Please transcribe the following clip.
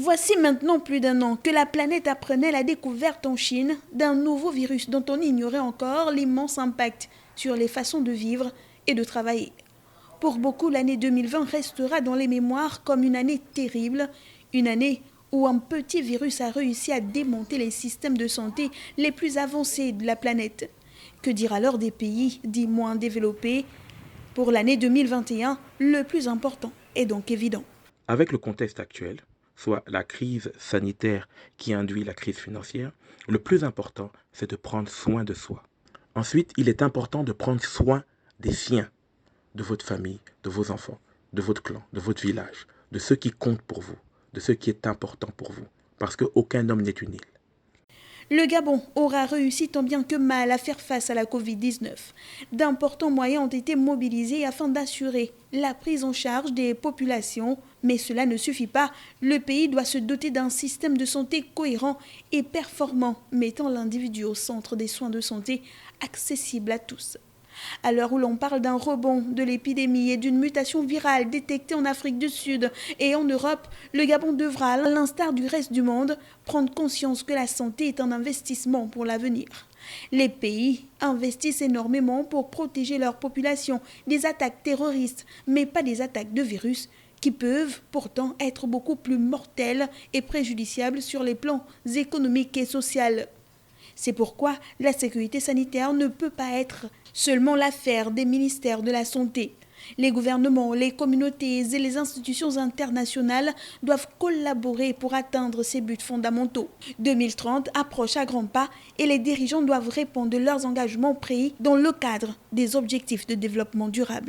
Voici maintenant plus d'un an que la planète apprenait la découverte en Chine d'un nouveau virus dont on ignorait encore l'immense impact sur les façons de vivre et de travailler. Pour beaucoup, l'année 2020 restera dans les mémoires comme une année terrible, une année où un petit virus a réussi à démonter les systèmes de santé les plus avancés de la planète. Que dire alors des pays dits moins développés? Pour l'année 2021, le plus important est donc évident. Avec le contexte actuel, soit la crise sanitaire qui induit la crise financière, le plus important, c'est de prendre soin de soi. Ensuite, il est important de prendre soin des siens, de votre famille, de vos enfants, de votre clan, de votre village, de ceux qui comptent pour vous, de ce qui est important pour vous, parce qu'aucun homme n'est une île. Le Gabon aura réussi tant bien que mal à faire face à la Covid-19. D'importants moyens ont été mobilisés afin d'assurer la prise en charge des populations, mais cela ne suffit pas. Le pays doit se doter d'un système de santé cohérent et performant, mettant l'individu au centre des soins de santé accessibles à tous. À l'heure où l'on parle d'un rebond de l'épidémie et d'une mutation virale détectée en Afrique du Sud et en Europe, le Gabon devra, à l'instar du reste du monde, prendre conscience que la santé est un investissement pour l'avenir. Les pays investissent énormément pour protéger leur population des attaques terroristes, mais pas des attaques de virus qui peuvent pourtant être beaucoup plus mortelles et préjudiciables sur les plans économiques et sociaux. C'est pourquoi la sécurité sanitaire ne peut pas être seulement l'affaire des ministères de la Santé. Les gouvernements, les communautés et les institutions internationales doivent collaborer pour atteindre ces buts fondamentaux. 2030 approche à grands pas et les dirigeants doivent répondre de leurs engagements pris dans le cadre des objectifs de développement durable.